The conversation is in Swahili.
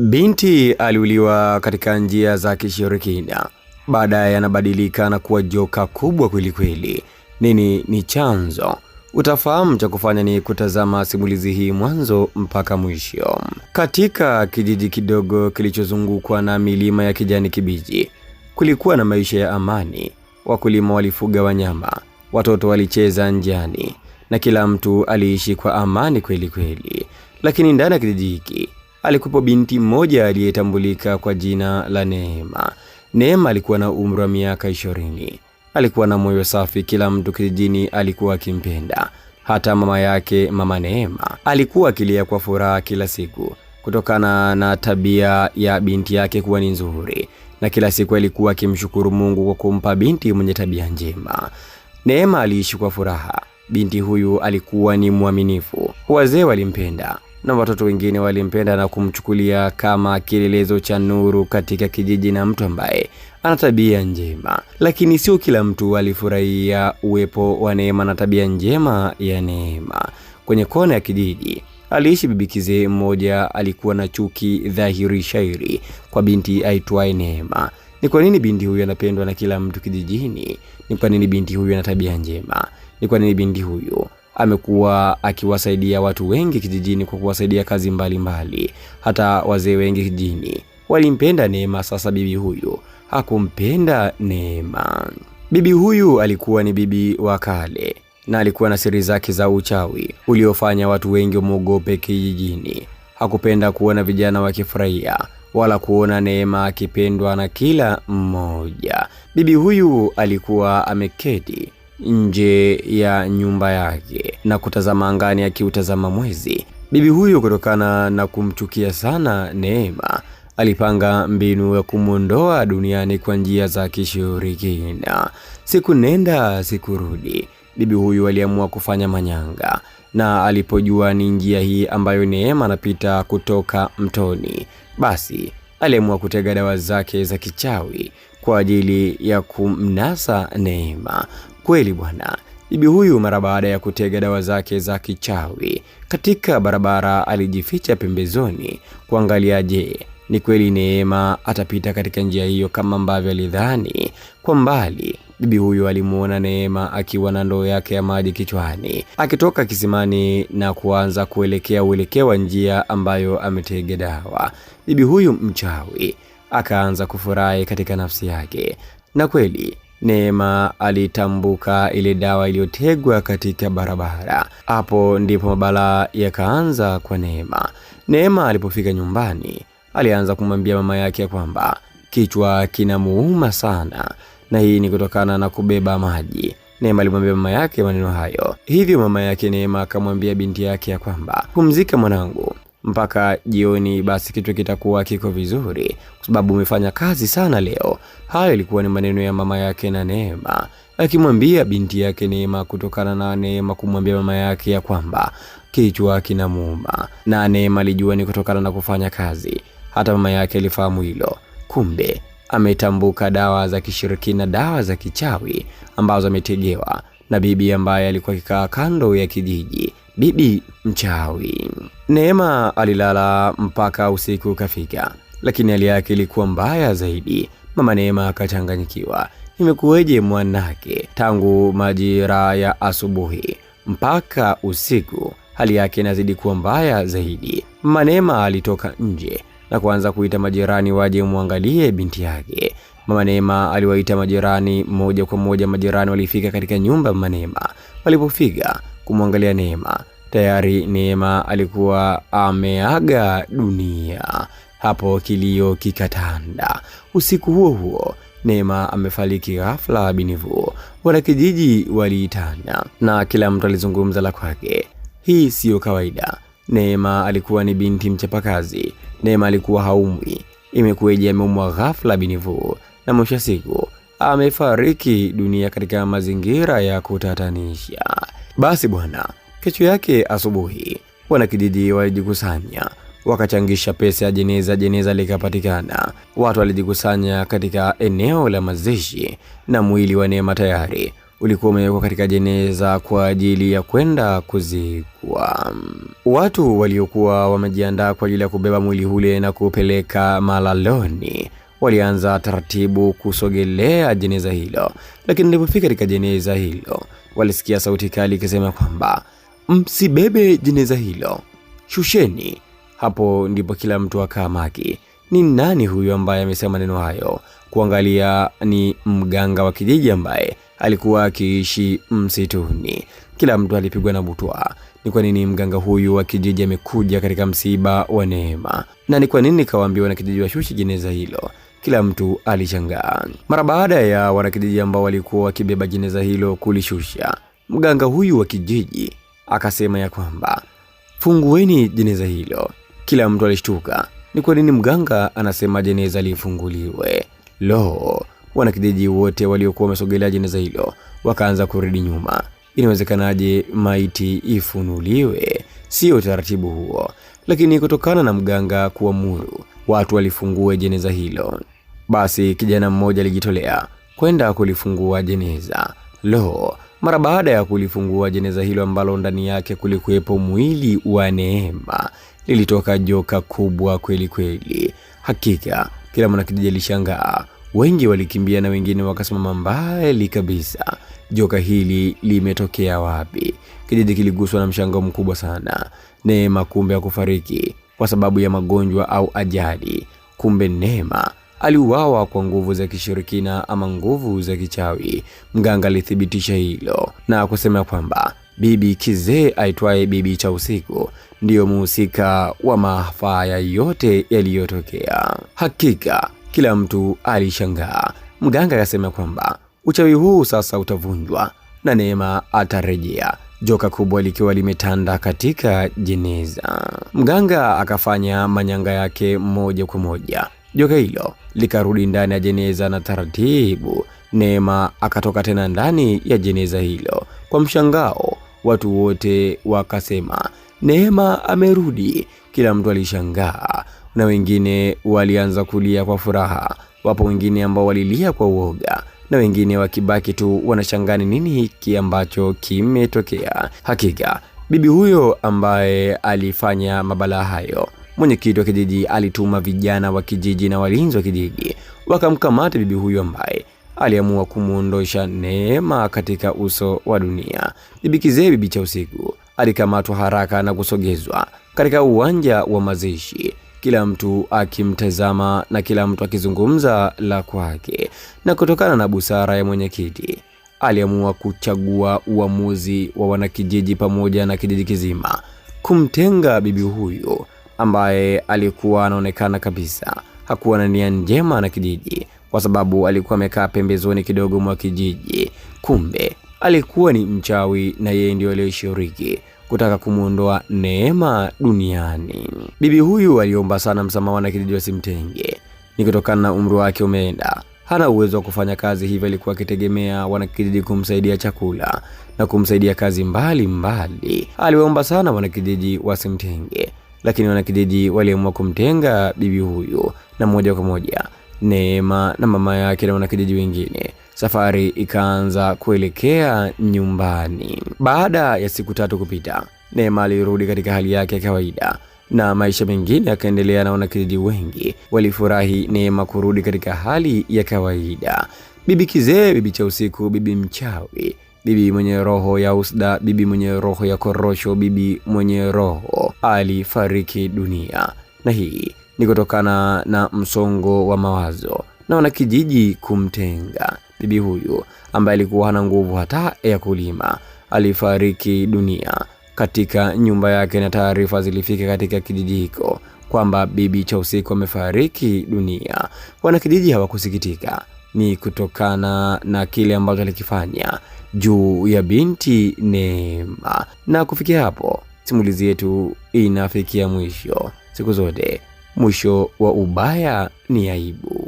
Binti aliuliwa katika njia za kishirikina. Baadaye anabadilika na kuwa joka kubwa kweli kweli. Nini ni chanzo? Utafahamu. Cha kufanya ni kutazama simulizi hii mwanzo mpaka mwisho. Katika kijiji kidogo kilichozungukwa na milima ya kijani kibichi, kulikuwa na maisha ya amani. Wakulima walifuga wanyama, watoto walicheza njiani, na kila mtu aliishi kwa amani kweli kweli. Lakini ndani ya kijiji hiki alikuwa binti mmoja aliyetambulika kwa jina la Neema. Neema alikuwa na umri wa miaka 20. Alikuwa na moyo safi, kila mtu kijijini alikuwa akimpenda. Hata mama yake, Mama Neema, alikuwa akilia kwa furaha kila siku kutokana na tabia ya binti yake kuwa ni nzuri, na kila siku alikuwa akimshukuru Mungu kwa kumpa binti mwenye tabia njema. Neema aliishi kwa furaha. Binti huyu alikuwa ni mwaminifu. Wazee walimpenda na watoto wengine walimpenda na kumchukulia kama kielelezo cha nuru katika kijiji na mtu ambaye ana tabia njema. Lakini sio kila mtu alifurahia uwepo wa Neema na tabia njema ya Neema. Kwenye kona ya kijiji aliishi bibi kizee mmoja. Alikuwa na chuki dhahiri shairi kwa binti aitwaye Neema. Ni kwa nini binti huyu anapendwa na kila mtu kijijini? Ni kwa nini binti huyu ana tabia njema? Ni kwa nini binti huyu amekuwa akiwasaidia watu wengi kijijini kwa kuwasaidia kazi mbalimbali? Hata wazee wengi kijijini walimpenda Neema. Sasa bibi huyu hakumpenda Neema. Bibi huyu alikuwa ni bibi wa kale na alikuwa na siri zake za uchawi uliofanya watu wengi wamuogope kijijini. Hakupenda kuona vijana wakifurahia wala kuona Neema akipendwa na kila mmoja. Bibi huyu alikuwa ameketi nje ya nyumba yake na kutazama angani akiutazama mwezi. Bibi huyu, kutokana na kumchukia sana Neema, alipanga mbinu ya kumuondoa duniani kwa njia za kishirikina. Siku nenda siku rudi, bibi huyu aliamua kufanya manyanga, na alipojua ni njia hii ambayo Neema anapita kutoka mtoni, basi aliamua kutega dawa zake za kichawi kwa ajili ya kumnasa Neema. Kweli bwana, bibi huyu mara baada ya kutega dawa zake za kichawi katika barabara, alijificha pembezoni kuangalia je, ni kweli Neema atapita katika njia hiyo kama ambavyo alidhani. Kwa mbali bibi huyu alimuona Neema akiwa na ndoo yake ya maji kichwani, akitoka kisimani na kuanza kuelekea wa njia ambayo ametega dawa. Bibi huyu mchawi akaanza kufurahi katika nafsi yake, na kweli Neema alitambuka ile dawa iliyotegwa katika barabara. Hapo ndipo mabalaa yakaanza kwa Neema. Neema alipofika nyumbani, alianza kumwambia mama yake kwamba kichwa kinamuuma sana, na hii ni kutokana na kubeba maji. Neema alimwambia mama yake maneno hayo. Hivyo mama yake Neema akamwambia binti yake kwamba pumzika mwanangu mpaka jioni, basi kitu kitakuwa kiko vizuri kwa sababu umefanya kazi sana leo. Hayo ilikuwa ni maneno ya mama yake na Neema akimwambia binti yake Neema, kutokana na Neema kumwambia mama yake kwamba kichwa kinamuuma, na Neema alijua ni kutokana na kufanya kazi. Hata mama yake alifahamu hilo. Kumbe ametambuka dawa za kishirikina, dawa za kichawi ambazo ametegewa na bibi ambaye alikuwa akikaa kando ya kijiji, bibi mchawi. Neema alilala mpaka usiku kafika, lakini hali yake ilikuwa mbaya zaidi. Mama Neema akachanganyikiwa. Imekuweje mwanake tangu majira ya asubuhi mpaka usiku hali yake inazidi kuwa mbaya zaidi? Mama Neema alitoka nje na kuanza kuita majirani waje muangalie binti yake. Mama Neema aliwaita majirani moja kwa moja. Majirani walifika katika nyumba ya Mama Neema. Walipofika kumwangalia Neema, tayari Neema alikuwa ameaga dunia. Hapo kilio kikatanda. Usiku huo huo Neema amefariki ghafla binivu. Wanakijiji waliitana na kila mtu alizungumza la kwake. Hii sio kawaida. Neema alikuwa ni binti mchapakazi. Neema alikuwa haumwi. Imekuweje ameumwa ghafla binivu na mwisho siku amefariki dunia katika mazingira ya kutatanisha? Basi bwana, kesho yake asubuhi wanakijiji walijikusanya wakachangisha pesa ya jeneza. Jeneza likapatikana. Watu walijikusanya katika eneo la mazishi na mwili wa Neema tayari ulikuwa umewekwa katika jeneza kwa ajili ya kwenda kuzikwa. Watu waliokuwa wamejiandaa kwa ajili ya kubeba mwili ule na kupeleka malaloni walianza taratibu kusogelea jeneza hilo, lakini nilipofika katika jeneza hilo walisikia sauti kali ikisema kwamba msibebe jeneza hilo, shusheni. Hapo ndipo kila mtu akamaki, ni nani huyu ambaye amesema maneno hayo? Kuangalia ni mganga wa kijiji ambaye alikuwa akiishi msituni. Kila mtu alipigwa na butwa. Ni kwa nini mganga huyu wa kijiji amekuja katika msiba wa Neema? Na ni kwa nini kawaambiwa na kijiji washushe jeneza hilo? Kila mtu alishangaa. Mara baada ya wanakijiji ambao walikuwa wakibeba jeneza hilo kulishusha, mganga huyu wa kijiji akasema ya kwamba fungueni jeneza hilo. Kila mtu alishtuka. Ni kwa nini mganga anasema jeneza lifunguliwe? Lo, wanakijiji wote waliokuwa wamesogelea jeneza hilo wakaanza kurudi nyuma. Inawezekanaje maiti ifunuliwe? Sio utaratibu huo. Lakini kutokana na mganga kuamuru watu walifungue jeneza hilo, basi kijana mmoja alijitolea kwenda kulifungua jeneza. Lo, mara baada ya kulifungua jeneza hilo ambalo ndani yake kulikuwepo mwili wa Neema, lilitoka joka kubwa kweli kweli. Hakika kila mwanakijiji alishangaa. Wengi walikimbia na wengine wakasimama mbali kabisa. Joka hili limetokea wapi? Kijiji kiliguswa na mshangao mkubwa sana. Neema kumbe hakufariki kwa sababu ya magonjwa au ajali. Kumbe Neema aliuawa kwa nguvu za kishirikina ama nguvu za kichawi. Mganga alithibitisha hilo na kusema kwamba bibi kizee aitwaye Bibi cha Usiku ndiyo muhusika wa maafa yote yaliyotokea. Hakika kila mtu alishangaa. Mganga akasema kwamba uchawi huu sasa utavunjwa na Neema atarejea, joka kubwa likiwa limetanda katika jeneza. Mganga akafanya manyanga yake moja kwa moja. Joka hilo likarudi ndani ya jeneza na taratibu Neema akatoka tena ndani ya jeneza hilo. Kwa mshangao watu wote wakasema Neema amerudi. Kila mtu alishangaa na wengine walianza kulia kwa furaha. Wapo wengine ambao walilia kwa uoga na wengine wakibaki tu wanashangaa nini hiki ambacho kimetokea. Hakika bibi huyo ambaye alifanya mabala hayo, mwenyekiti wa kijiji alituma vijana wa kijiji na walinzi wa kijiji wakamkamata bibi huyo ambaye aliamua kumuondosha Neema katika uso wa dunia. Bibi kizee Bibi cha Usiku alikamatwa haraka na kusogezwa katika uwanja wa mazishi, kila mtu akimtazama na kila mtu akizungumza la kwake. Na kutokana na busara ya mwenyekiti, aliamua kuchagua uamuzi wa wanakijiji pamoja na kijiji kizima kumtenga bibi huyu ambaye alikuwa anaonekana kabisa hakuwa na nia njema na kijiji, kwa sababu alikuwa amekaa pembezoni kidogo mwa kijiji. Kumbe alikuwa ni mchawi na yeye ndio aliyeshiriki kutaka kumuondoa Neema duniani. Bibi huyu aliomba sana msamaha na kijiji wasimtenge. Ni kutokana na umri wake umeenda, hana uwezo wa kufanya kazi, hivyo alikuwa akitegemea wanakijiji kumsaidia chakula na kumsaidia kazi mbali. Aliomba sana wanakijiji wasimtenge, lakini wanakijiji waliamua kumtenga bibi huyu, na moja kwa moja Neema na mama yake na wanakijiji wengine safari ikaanza kuelekea nyumbani. Baada ya siku 3 kupita, Neema alirudi katika hali yake ya kawaida na maisha mengine yakaendelea, na wanakijiji wengi walifurahi Neema kurudi katika hali ya kawaida. Bibi kizee Bibi cha Usiku, bibi mchawi, bibi mwenye roho ya usda, bibi mwenye roho ya korosho, bibi mwenye roho alifariki dunia, na hii ni kutokana na msongo wa mawazo na wanakijiji kumtenga. Bibi huyu ambaye alikuwa hana nguvu hata ya kulima alifariki dunia katika nyumba yake, na taarifa zilifika katika kijiji hiko kwamba Bibi cha Usiku amefariki dunia. Wanakijiji hawakusikitika, ni kutokana na kile ambacho alikifanya juu ya binti Neema. Na kufikia hapo simulizi yetu inafikia mwisho. Siku zote mwisho wa ubaya ni aibu.